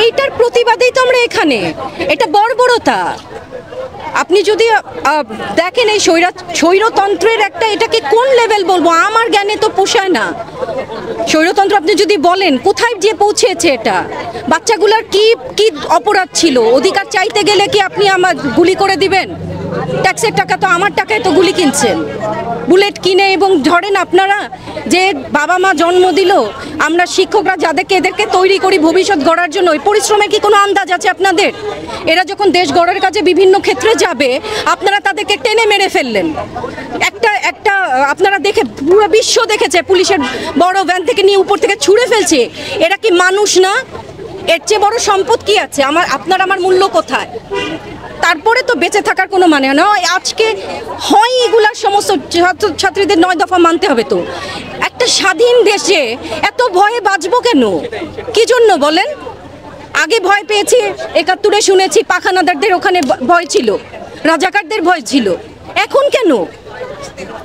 এইটার প্রতিবাদেই তো আমরা এখানে। এটা বর্বরতা। আপনি যদি দেখেন এই স্বৈরতন্ত্রের একটা, এটাকে কোন লেভেল বলবো, আমার জ্ঞানে তো পোষায় না। স্বৈরতন্ত্র আপনি যদি বলেন কোথায় যে পৌঁছেছে, এটা বাচ্চাগুলোর কি কি অপরাধ ছিল? অধিকার চাইতে গেলে কি আপনি আমার গুলি করে দিবেন? ট্যাক্সের টাকা তো আমার টাকায় তো গুলি কিনছেন, বুলেট কিনে। এবং ধরেন আপনারা যে বাবা মা জন্ম দিল, আমরা শিক্ষকরা যাদেরকে এদেরকে তৈরি করি ভবিষ্যৎ গড়ার জন্য, ওই পরিশ্রমের কি কোনো আন্দাজ আছে আপনাদের? এরা যখন দেশ গড়ার কাজে বিভিন্ন ক্ষেত্রে যাবে, আপনারা তাদেরকে টেনে মেরে ফেললেন। একটা আপনারা দেখে পুরো বিশ্ব দেখেছে, পুলিশের বড় ভ্যান থেকে নিয়ে উপর থেকে ছুঁড়ে ফেলছে। এরা কি মানুষ না? এর চেয়ে বড় সম্পদ কি আছে? আমার মূল্য কোথায়? তারপরে তো বেঁচে থাকার কোনো মানে না। আজকে হয় এগুলার সমস্ত ছাত্রছাত্রীদের 9 দফা মানতে হবে। তো একটা স্বাধীন দেশে এত ভয়ে বাঁচবো কেন? কি জন্য বলেন? আগে ভয় পেয়েছি 71-এ, শুনেছি পাখানাদারদের ওখানে ভয় ছিল, রাজাকারদের ভয় ছিল। এখন কেন?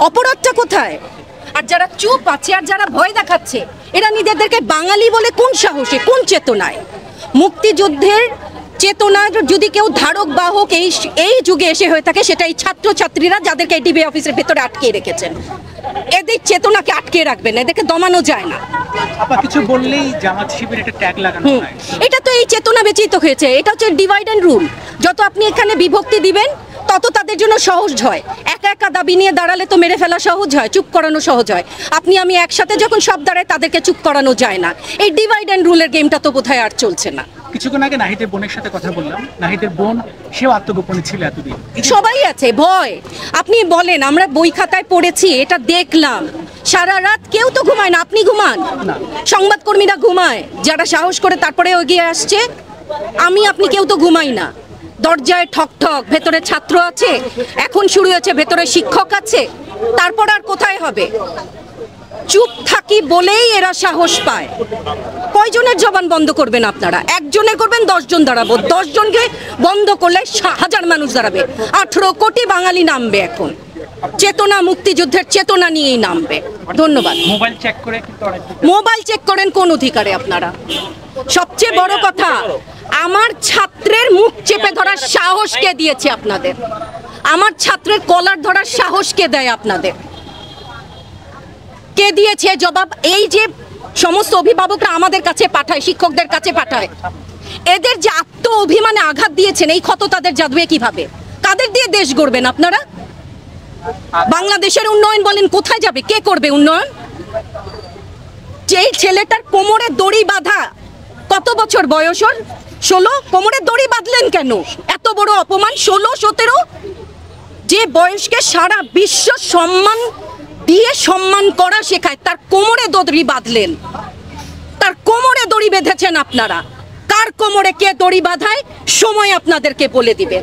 অপরাধটা কোথায়? আর যারা চুপ আছে আর যারা ভয় দেখাচ্ছে, এরা নিজেদেরকে বাঙালি বলে কোন সাহসে, কোন চেতনায়? মুক্তিযুদ্ধের চেতনার যদি কেউ ধারক বাহক এই যুগে এসে হয়ে থাকে, সেটা এই ছাত্রছাত্রীরা, যাদেরকে ডিবি অফিসের ভেতরে আটকে রেখেছেন। এদের চেতনাকে আটকে রাখবেন, এদেরকে দমানো যায় না। কিছু বললেই জামাত শিবির এটা ট্যাগ লাগানো হয়। এটা তো এই চেতনা বেচিত হয়েছে। এটা হচ্ছে ডিভাইড অ্যান্ড রুল। যত আপনি এখানে বিভক্তি দিবেন, তত তাদের জন্য সহজ হয়। একা একা দাবি নিয়ে দাঁড়ালে তো মেরে ফেলা সহজ হয়, চুপ করানো সহজ হয়। আপনি আমি একসাথে যখন সব দাঁড়ায়, তাদেরকে চুপ করানো যায় না। এই ডিভাইড অ্যান্ড রুলের গেমটা তো বোধহয় আর চলছে না। কিছুক্ষণ আগে নাহিদের বোনের সাথে কথা বললাম। নাহিদের বোন, সেও আত্মগোপনে ছিল এতদিন। সবাই আছে ভয়। আপনি বলেন, আমরা বই খাতায় পড়েছি, এটা দেখলাম। সারা রাত কেউ তো ঘুমায় না। আপনি ঘুমান? সংবাদকর্মীরা ঘুমায়, যারা সাহস করে তারপরে এগিয়ে আসছে। আপনি কেউ তো ঘুমাই না। দরজায় ঠক ঠক, ভেতরে ছাত্র আছে, এখন শুরু হয়েছে ভেতরে শিক্ষক আছে, তারপর আর কোথায় হবে? চুপ থাকি বলেই এরা সাহস পায়। কয়জনের জবান বন্ধ করবেন আপনারা? একজনের করবেন, 10 জন দাঁড়াবো। 10 জনকে বন্ধ করলে 1000 মানুষ দাঁড়াবে। 18 কোটি বাঙালি নামবে এখন। চেতনা, মুক্তিযুদ্ধের চেতনা নিয়েই নামবে। ধন্যবাদ। মোবাইল চেক করে, মোবাইল চেক করেন কোন অধিকারে আপনারা? সবচেয়ে বড় কথা, আমার ছাত্রের মুখ চেপে ধরার সাহস কে দিয়েছে আপনাদের? আমার ছাত্রের কলার ধরার সাহস কে দেয় আপনাদের? কে দিয়েছে জবাব? এই যে সমস্ত অভিভাবকরা আমাদের কাছে পাঠায়, শিক্ষকদের কাছে পাঠায়, এদের যে আত্ম অভিমানে আঘাত দিয়েছেন, এই ক্ষত তাদের যাবে কিভাবে? কাদের দিয়ে দেশ গড়বেন আপনারা? বাংলাদেশের উন্নয়ন বলেন কোথায় যাবে? কে করবে উন্নয়ন? যেই ছেলেটার কোমরে দড়ি বাঁধা, কত বছর বয়স ওর? 16। কোমরে দড়ি বাঁধলেন কেন? এত বড় অপমান। 16-17 যে বয়সকে সারা বিশ্ব সম্মান দিয়ে সম্মান করা শেখায়, তার কোমরে দড়ি বাঁধলেন। তার কোমরে দড়ি বেঁধেছেন আপনারা। কার কোমরে কে দড়ি বাঁধায়, সময় আপনাদেরকে বলে দিবে।